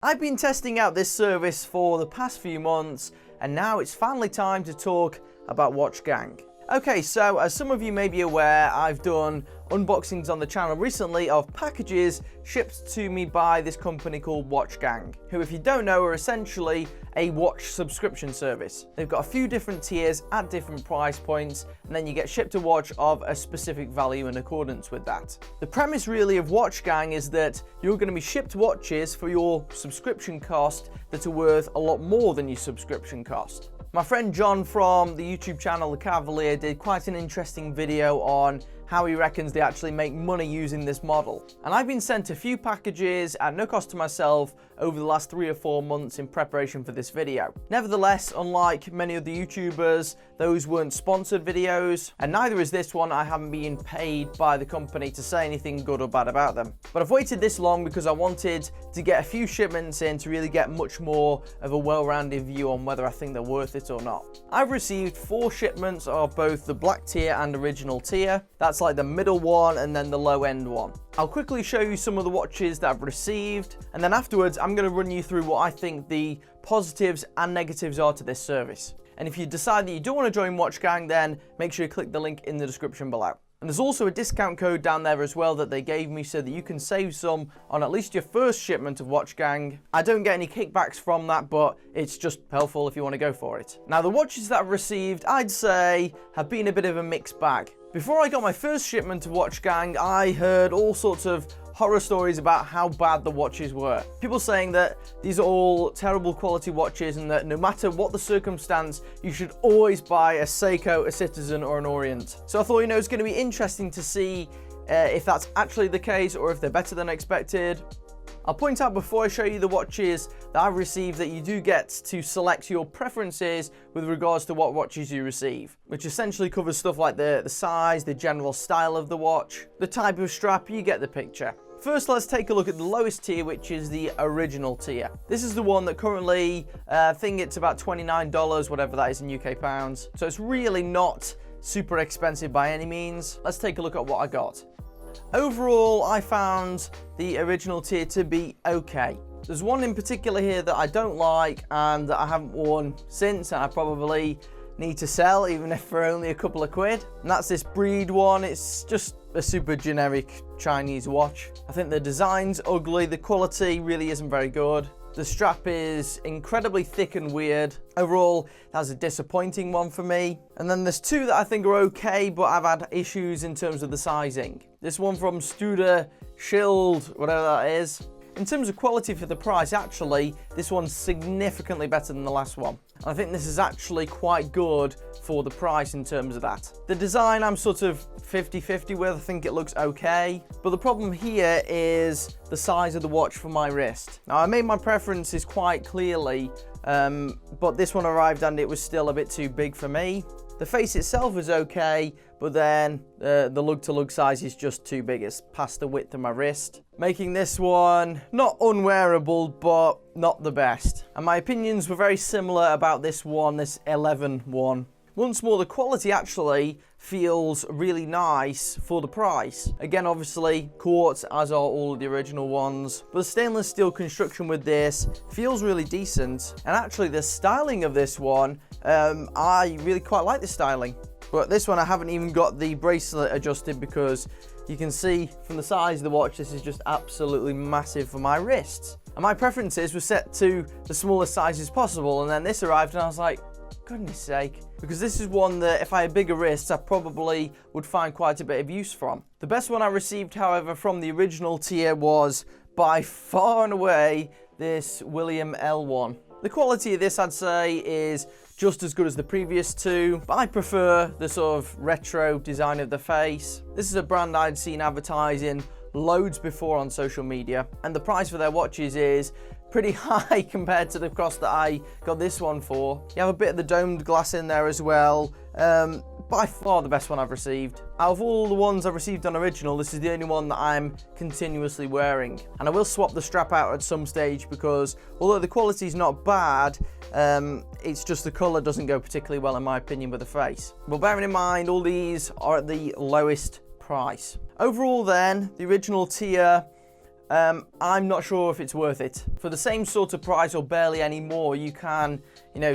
I've been testing out this service for the past few months, and now it's finally time to talk about Watch Gang. Okay, so as some of you may be aware, I've done unboxings on the channel recently of packages shipped to me by this company called Watch Gang, who, if you don't know, are essentially a watch subscription service. They've got a few different tiers at different price points, and then you get shipped a watch of a specific value in accordance with that. The premise really of Watch Gang is that you're going to be shipped watches for your subscription cost that are worth a lot more than your subscription cost. My friend John from the YouTube channel The Cavalier did quite an interesting video on how he reckons they actually make money using this model. And I've been sent a few packages at no cost to myself over the last 3 or 4 months in preparation for this video. Nevertheless, unlike many of the YouTubers, those weren't sponsored videos, and neither is this one. I haven't been paid by the company to say anything good or bad about them. But I've waited this long because I wanted to get a few shipments in to really get much more of a well-rounded view on whether I think they're worth it or not. I've received 4 shipments of both the black tier and original tier. That's like the middle one and then the low end one. I'll quickly show you some of the watches that I've received, and then afterwards I'm going to run you through what I think the positives and negatives are to this service. And if you decide that you don't want to join Watch Gang, then make sure you click the link in the description below. And there's also a discount code down there as well that they gave me so that you can save some on at least your first shipment of Watch Gang. I don't get any kickbacks from that, but it's just helpful if you want to go for it. Now, the watches that I've received, I'd say, have been a bit of a mixed bag. Before I got my first shipment of Watch Gang, I heard all sorts of horror stories about how bad the watches were. People saying that these are all terrible quality watches and that no matter what the circumstance, you should always buy a Seiko, a Citizen, or an Orient. So I thought, it's going to be interesting to see if that's actually the case or if they're better than expected. I'll point out before I show you the watches that I've received that you do get to select your preferences with regards to what watches you receive, which essentially covers stuff like the size, the general style of the watch, the type of strap. You get the picture. First, let's take a look at the lowest tier, which is the original tier. This is the one that currently, I think it's about $29, whatever that is in UK pounds. So it's really not super expensive by any means. Let's take a look at what I got. Overall, I found the original tier to be okay. There's one in particular here that I don't like and that I haven't worn since, and I probably need to sell, even if for only a couple of quid. And that's this Breed one. It's just a super generic Chinese watch. I think the design's ugly, the quality really isn't very good. The strap is incredibly thick and weird. Overall, that's a disappointing one for me. And then there's 2 that I think are okay, but I've had issues in terms of the sizing. This one from Studer Schild, whatever that is. In terms of quality for the price, actually, this one's significantly better than the last one. I think this is actually quite good for the price in terms of that. The design, I'm sort of 50-50 with. I think it looks okay. But the problem here is the size of the watch for my wrist. Now, I made my preferences quite clearly, but this one arrived and it was still a bit too big for me. The face itself is okay, but then the lug-to-lug size is just too big. It's past the width of my wrist, making this one not unwearable, but not the best. And my opinions were very similar about this one, this 11 one. Once more, the quality actually feels really nice for the price. Again, obviously, quartz, as are all of the original ones. But the stainless steel construction with this feels really decent. And actually, the styling of this one, I really quite like the styling. But this one, I haven't even got the bracelet adjusted because you can see from the size of the watch, this is just absolutely massive for my wrists. And my preferences were set to the smallest sizes possible. And then this arrived and I was like, goodness sake. Because this is one that if I had bigger wrists, I probably would find quite a bit of use from. The best one I received, however, from the original tier was by far and away this William L1. The quality of this, I'd say, is just as good as the previous 2, but I prefer the sort of retro design of the face. This is a brand I'd seen advertising loads before on social media, and the price for their watches is pretty high compared to the cost that I got this one for. You have a bit of the domed glass in there as well. By far the best one I've received. Out of all the ones I've received on original, this is the only one that I'm continuously wearing. And I will swap the strap out at some stage because although the quality is not bad, it's just the colour doesn't go particularly well in my opinion with the face. But bearing in mind, all these are at the lowest price. Overall then, the original tier, I'm not sure if it's worth it. For the same sort of price or barely any more, you can,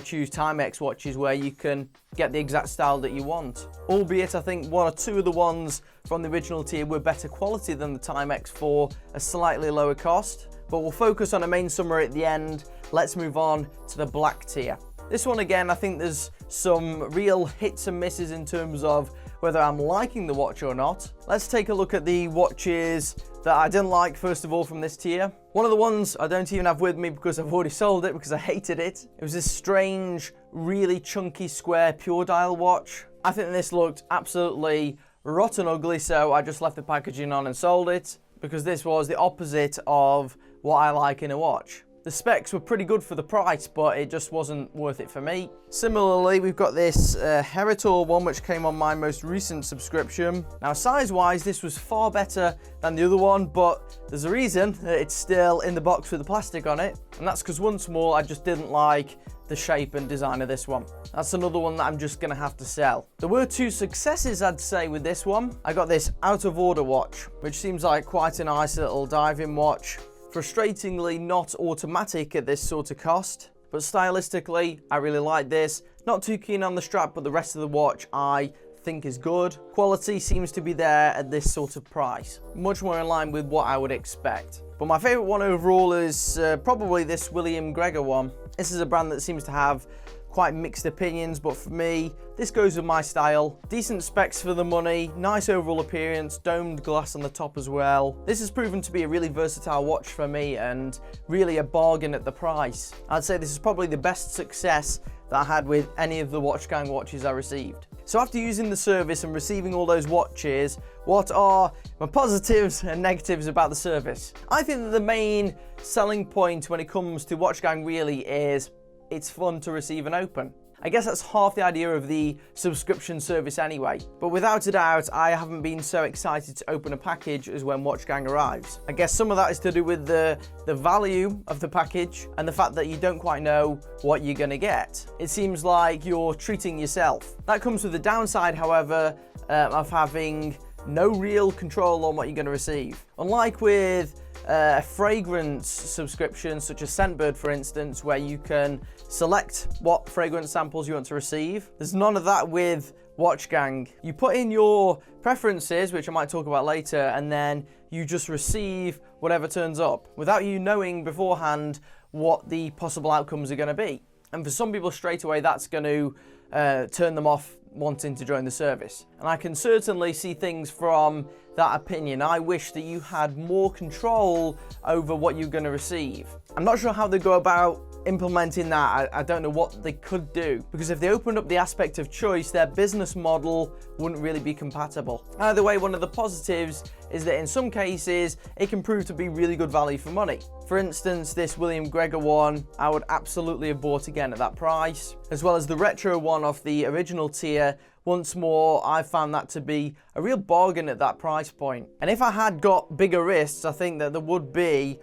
choose Timex watches where you can get the exact style that you want. Albeit I think one or two of the ones from the original tier were better quality than the Timex for a slightly lower cost. But we'll focus on a main summary at the end. Let's move on to the black tier. This one again, I think there's some real hits and misses in terms of whether I'm liking the watch or not. Let's take a look at the watches that I didn't like first of all from this tier. One of the ones I don't even have with me because I've already sold it because I hated it. It was this strange, really chunky square pure dial watch. I think this looked absolutely rotten ugly, so I just left the packaging on and sold it because this was the opposite of what I like in a watch. The specs were pretty good for the price, but it just wasn't worth it for me. Similarly, we've got this Heritor one, which came on my most recent subscription. Now, size-wise, this was far better than the other one, but there's a reason that it's still in the box with the plastic on it, and that's because once more, I just didn't like the shape and design of this one. That's another one that I'm just gonna have to sell. There were two successes, I'd say, with this one. I got this out of order watch, which seems like quite a nice little diving watch. Frustratingly not automatic at this sort of cost, but stylistically I really like this. Not too keen on the strap, but the rest of the watch I think is good. Quality seems to be there at this sort of price, much more in line with what I would expect. But my favorite one overall is probably this William Gregor one. This is a brand that seems to have quite mixed opinions, but for me, this goes with my style. Decent specs for the money, nice overall appearance, domed glass on the top as well. This has proven to be a really versatile watch for me and really a bargain at the price. I'd say this is probably the best success that I had with any of the Watch Gang watches I received. So after using the service and receiving all those watches, what are my positives and negatives about the service? I think that the main selling point when it comes to Watch Gang really is it's fun to receive and open. I guess that's half the idea of the subscription service anyway, but without a doubt I haven't been so excited to open a package as when Watch Gang arrives. I guess some of that is to do with the value of the package and the fact that you don't quite know what you're gonna get. It seems like you're treating yourself. That comes with the downside, however, of having no real control on what you're gonna receive. Unlike with a fragrance subscription such as Scentbird, for instance, where you can select what fragrance samples you want to receive, there's none of that with Watch Gang. You put in your preferences, which I might talk about later, and then you just receive whatever turns up without you knowing beforehand what the possible outcomes are going to be. And for some people straight away that's going to turn them off wanting to join the service. And I can certainly see things from that opinion. I wish that you had more control over what you're going to receive. I'm not sure how they go about implementing that. I don't know what they could do, because if they opened up the aspect of choice, their business model wouldn't really be compatible. Either way, one of the positives is that in some cases it can prove to be really good value for money. For instance, this William Gregor one I would absolutely have bought again at that price, as well as the retro one off the original tier. Once more, I found that to be a real bargain at that price point. And if I had got bigger wrists, I think that there would be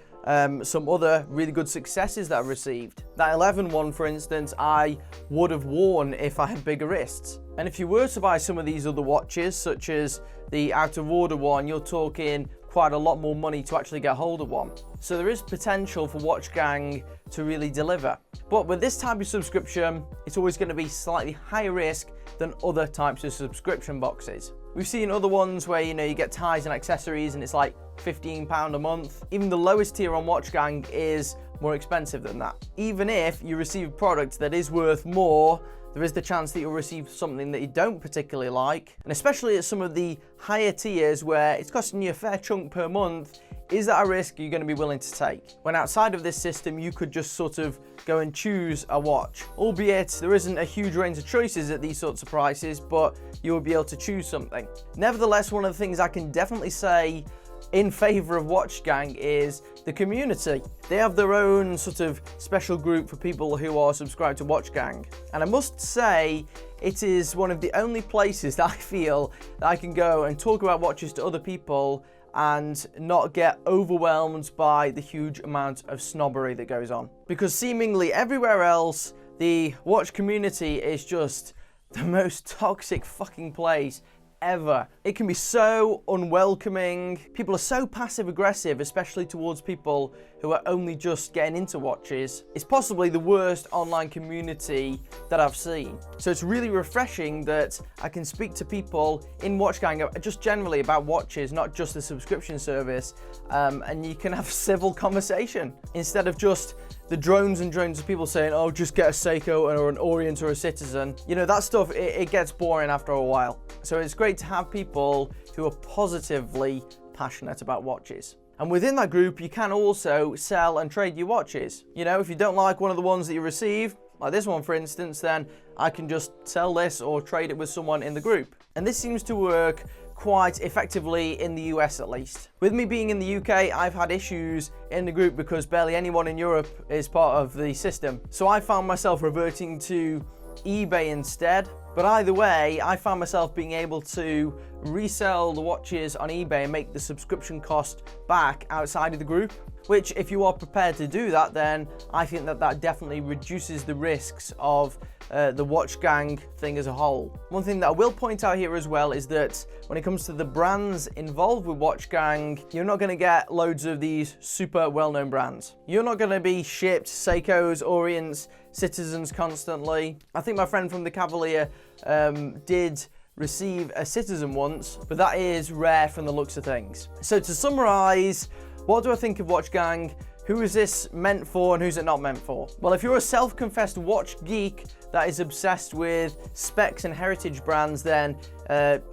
some other really good successes that I received. That 11 one, for instance, I would have worn if I had bigger wrists. And if you were to buy some of these other watches, such as the out of order one, you're talking quite a lot more money to actually get hold of one. So there is potential for Watch Gang to really deliver. But with this type of subscription, it's always going to be slightly higher risk than other types of subscription boxes. We've seen other ones where, you get ties and accessories and it's like £15 a month. Even the lowest tier on Watch Gang is more expensive than that. Even if you receive a product that is worth more, there is the chance that you'll receive something that you don't particularly like. And especially at some of the higher tiers where it's costing you a fair chunk per month, is that a risk you're going to be willing to take? When outside of this system, you could just sort of go and choose a watch. Albeit there isn't a huge range of choices at these sorts of prices, but you will be able to choose something. Nevertheless, one of the things I can definitely say in favor of Watch Gang is the community. They have their own sort of special group for people who are subscribed to Watch Gang. And I must say, it is one of the only places that I feel that I can go and talk about watches to other people and not get overwhelmed by the huge amount of snobbery that goes on. Because seemingly everywhere else, the watch community is just the most toxic fucking place ever. It can be so unwelcoming. People are so passive aggressive, especially towards people who are only just getting into watches. It's possibly the worst online community that I've seen. So it's really refreshing that I can speak to people in WatchGang just generally about watches, not just the subscription service, and you can have a civil conversation instead of just the drones and drones of people saying, oh, just get a Seiko or an Orient or a Citizen. You know, that stuff, it gets boring after a while. So it's great to have people who are positively passionate about watches. And within that group, you can also sell and trade your watches. You know, if you don't like one of the ones that you receive, like this one for instance, then I can just sell this or trade it with someone in the group. And this seems to work quite effectively in the US at least. With me being in the UK, I've had issues in the group because barely anyone in Europe is part of the system. So I found myself reverting to eBay instead. But either way, I found myself being able to resell the watches on eBay and make the subscription cost back outside of the group, which if you are prepared to do that, then I think that that definitely reduces the risks of the WatchGang thing as a whole. One thing that I will point out here as well is that when it comes to the brands involved with WatchGang, you're not going to get loads of these super well-known brands. You're not going to be shipped Seikos, Orients, Citizens constantly. I think my friend from the Cavalier did receive a Citizen once, but that is rare from the looks of things. So to summarize, what do I think of WatchGang? Who is this meant for and who's it not meant for? Well, if you're a self-confessed watch geek that is obsessed with specs and heritage brands, then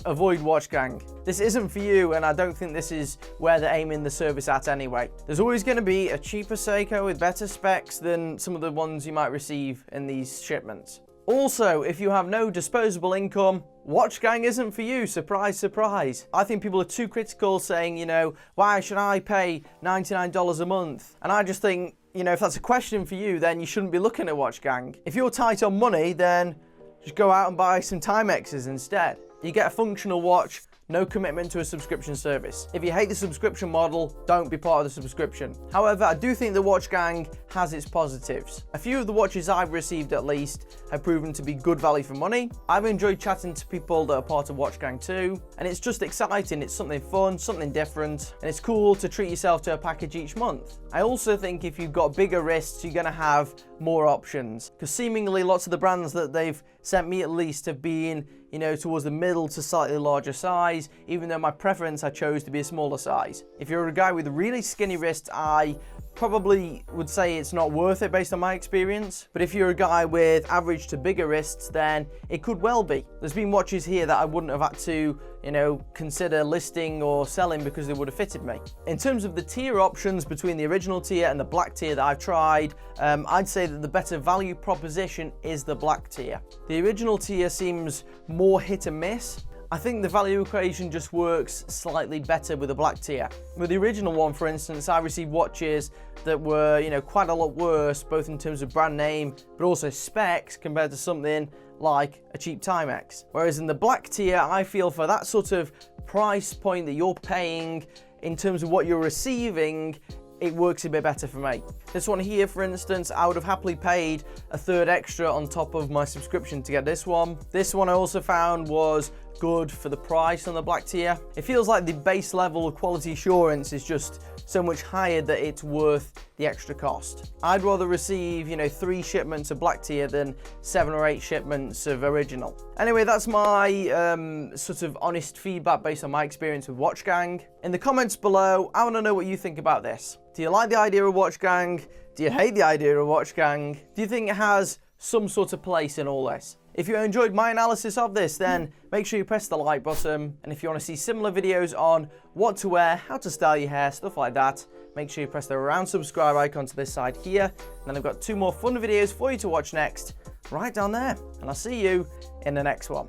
avoid WatchGang. This isn't for you, and I don't think this is where they're aiming the service at anyway. There's always going to be a cheaper Seiko with better specs than some of the ones you might receive in these shipments. Also, if you have no disposable income, WatchGang isn't for you, surprise, surprise. I think people are too critical saying, you know, why should I pay $99 a month? And I just think, you know, if that's a question for you, then you shouldn't be looking at WatchGang. If you're tight on money, then just go out and buy some Timexes instead. You get a functional watch, no commitment to a subscription service. If you hate the subscription model, don't be part of the subscription. However, I do think the WatchGang has its positives. A few of the watches I've received at least have proven to be good value for money. I've enjoyed chatting to people that are part of WatchGang too, and it's just exciting. It's something fun, something different, and it's cool to treat yourself to a package each month. I also think if you've got bigger wrists, you're gonna have more options, because seemingly lots of the brands that they've sent me at least have been, you know, towards the middle to slightly larger size, even though my preference I chose to be a smaller size. If you're a guy with really skinny wrists, I probably would say it's not worth it based on my experience. But if you're a guy with average to bigger wrists, then it could well be. There's been watches here that I wouldn't have had to, you know, consider listing or selling because they would have fitted me. In terms of the tier options between the original tier and the black tier that I've tried, I'd say that the better value proposition is the black tier. The original tier seems more hit and miss. I think the value equation just works slightly better with the black tier. With the original one, for instance, I received watches that were, you know, quite a lot worse, both in terms of brand name, but also specs compared to something like a cheap Timex. Whereas in the black tier, I feel for that sort of price point that you're paying in terms of what you're receiving, it works a bit better for me. This one here, for instance, I would have happily paid a third extra on top of my subscription to get this one. This one I also found was good for the price on the black tier. It feels like the base level of quality assurance is just so much higher that it's worth the extra cost. I'd rather receive, you know, 3 shipments of black tier than 7 or 8 shipments of original. Anyway, that's my sort of honest feedback based on my experience with WatchGang. In the comments below, I want to know what you think about this. Do you like the idea of WatchGang? Do you hate the idea of WatchGang? Do you think it has some sort of place in all this? If you enjoyed my analysis of this, then make sure you press the like button. And if you want to see similar videos on what to wear, how to style your hair, stuff like that, make sure you press the round subscribe icon to this side here. And then I've got 2 more fun videos for you to watch next, right down there. And I'll see you in the next one.